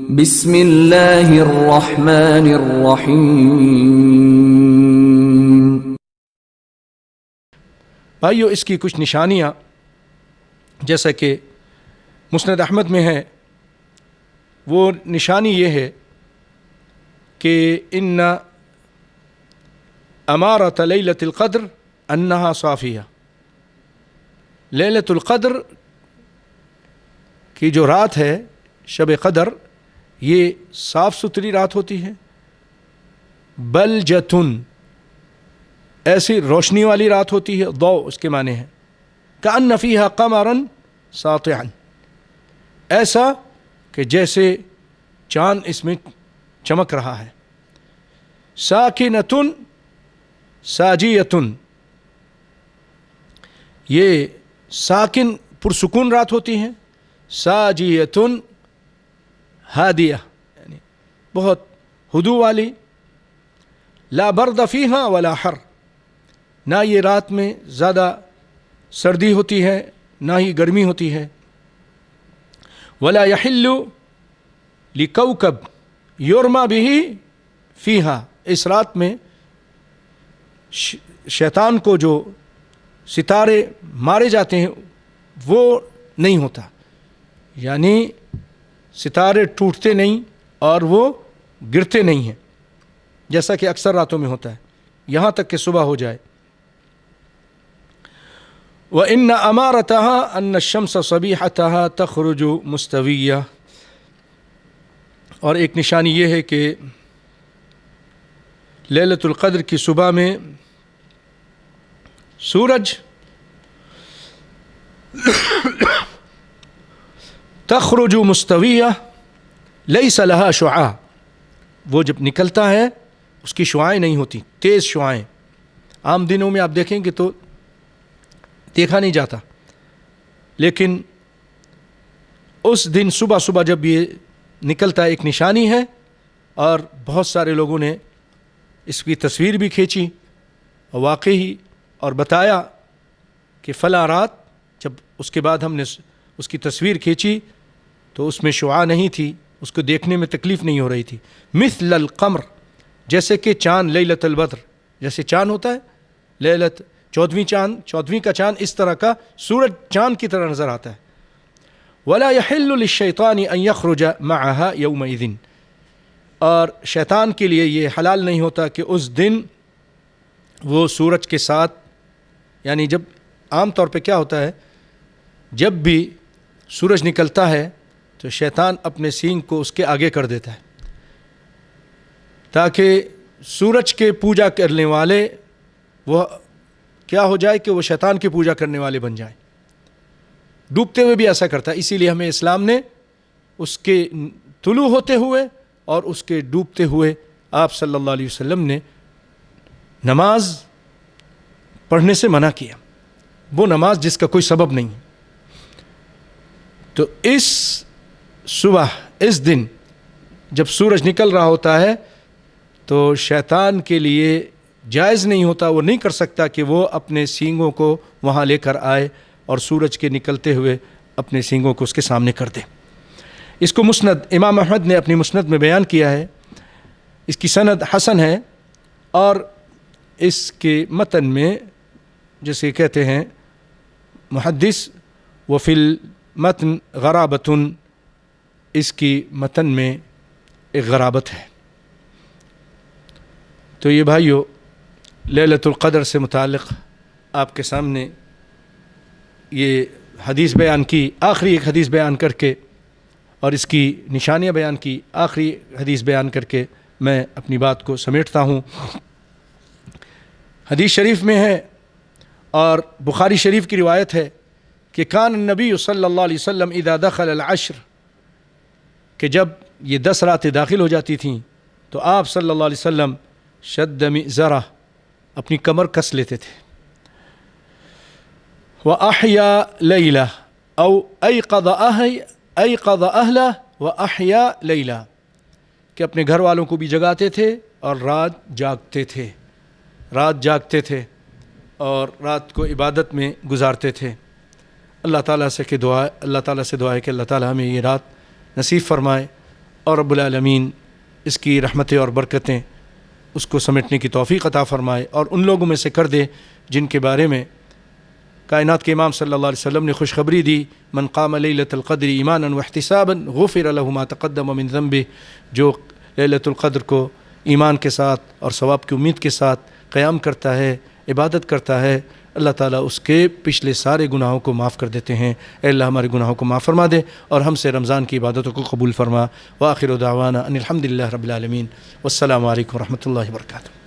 بسم اللہ الرحمن الرحیم۔ بھائیو، اس کی کچھ نشانیاں جیسا کہ مسند احمد میں ہے، وہ نشانی یہ ہے کہ ان امارۃ لیلۃ القدر انہا صافیہ، لیلۃ القدر کی جو رات ہے، شب قدر، یہ صاف ستھری رات ہوتی ہے، بلجتن، ایسی روشنی والی رات ہوتی ہے، ضوء اس کے معنی ہے، کأن فیہا قمرا ساطعا، ایسا کہ جیسے چاند اس میں چمک رہا ہے، ساکنتن ساجیتن، یہ ساکن پرسکون رات ہوتی ہے، ساجیتن ہادیہ، یعنی بہت ہدوء والی، لا برد فیہا ولا حر، نہ یہ رات میں زیادہ سردی ہوتی ہے نہ ہی گرمی ہوتی ہے، ولا یحل لکوکب یرما بہ فیہا، اس رات میں شیطان کو جو ستارے مارے جاتے ہیں وہ نہیں ہوتا، یعنی ستارے ٹوٹتے نہیں اور وہ گرتے نہیں ہیں جیسا کہ اکثر راتوں میں ہوتا ہے، یہاں تک کہ صبح ہو جائے۔ وَإِنَّ أَمَارَتَهَا أَنَّ الشَّمْسَ صَبِيحَتَهَا تَخْرُجُ مُسْتَوِيَّةً، اور ایک نشانی یہ ہے کہ لیلۃ القدر کی صبح میں سورج تخرج مستویہ لیس لہا شعاع، وہ جب نکلتا ہے اس کی شعاعیں نہیں ہوتی، تیز شعاعیں، عام دنوں میں آپ دیکھیں گے تو دیکھا نہیں جاتا، لیکن اس دن صبح صبح جب یہ نکلتا ہے ایک نشانی ہے، اور بہت سارے لوگوں نے اس کی تصویر بھی کھینچی واقعی اور بتایا کہ فلاں رات جب اس کے بعد ہم نے اس کی تصویر کھینچی تو اس میں شعاع نہیں تھی، اس کو دیکھنے میں تکلیف نہیں ہو رہی تھی، مثل القمر، جیسے کہ چاند، لیلۃ البدر، جیسے چاند ہوتا ہے، لیلۃ چودھویں کا چاند، اس طرح کا سورج چاند کی طرح نظر آتا ہے۔ ولا يحل للشیطان ان یخرج معها یومئذ، اور شیطان کے لیے یہ حلال نہیں ہوتا کہ اس دن وہ سورج کے ساتھ، یعنی جب عام طور پہ کیا ہوتا ہے، جب بھی سورج نکلتا ہے تو شیطان اپنے سینگ کو اس کے آگے کر دیتا ہے تاکہ سورج کے پوجا کرنے والے وہ کیا ہو جائے کہ وہ شیطان کی پوجا کرنے والے بن جائیں۔ ڈوبتے ہوئے بھی ایسا کرتا ہے، اسی لیے ہمیں اسلام نے اس کے طلوع ہوتے ہوئے اور اس کے ڈوبتے ہوئے آپ صلی اللہ علیہ وسلم نے نماز پڑھنے سے منع کیا، وہ نماز جس کا کوئی سبب نہیں۔ تو اس صبح، اس دن جب سورج نکل رہا ہوتا ہے تو شیطان کے لیے جائز نہیں ہوتا، وہ نہیں کر سکتا کہ وہ اپنے سینگوں کو وہاں لے کر آئے اور سورج کے نکلتے ہوئے اپنے سینگوں کو اس کے سامنے کر دے۔ اس کو مسند امام احمد نے اپنی مسند میں بیان کیا ہے، اس کی سند حسن ہے، اور اس کے متن میں جسے کہتے ہیں محدث وفی المتن غرابۃ، اس کی متن میں ایک غرابت ہے۔ تو یہ بھائیو، لیلۃ القدر سے متعلق آپ کے سامنے یہ حدیث بیان کی، آخری ایک حدیث بیان کر کے، اور اس کی نشانیاں بیان کی، آخری حدیث بیان کر کے میں اپنی بات کو سمیٹتا ہوں۔ حدیث شریف میں ہے اور بخاری شریف کی روایت ہے کہ کان النبی صلی اللہ علیہ وسلم اذا دخل العشر، کہ جب یہ 10 راتیں داخل ہو جاتی تھیں تو آپ صلی اللہ علیہ وسلم شد مئزرہ، اپنی کمر کس لیتے تھے، وَأَحْيَا لَيْلَةً أَوْ أَيْقَظَ أَهْلَهُ وَأَحْيَا لَيْلَةً، کہ اپنے گھر والوں کو بھی جگاتے تھے اور رات جاگتے تھے اور رات کو عبادت میں گزارتے تھے۔ اللہ تعالیٰ سے دعا ہے کہ اللہ تعالیٰ ہمیں یہ رات نصیب فرمائے اور رب العالمین اس کی رحمتیں اور برکتیں اس کو سمیٹنے کی توفیق عطا فرمائے، اور ان لوگوں میں سے کر دے جن کے بارے میں کائنات کے امام صلی اللہ علیہ وسلم نے خوشخبری دی، من قام لیلۃ القدر ایمانا واحتسابا غفر له ما تقدم من ذنبه، جو لیلۃ القدر کو ایمان کے ساتھ اور ثواب کی امید کے ساتھ قیام کرتا ہے، عبادت کرتا ہے، اللہ تعالیٰ اس کے پچھلے سارے گناہوں کو معاف کر دیتے ہیں۔ اے اللہ ہمارے گناہوں کو معاف فرما دے اور ہم سے رمضان کی عبادتوں کو قبول فرما۔ وآخر دعوانا ان الحمد للہ رب العالمین، والسلام علیکم ورحمۃ اللہ وبرکاتہ۔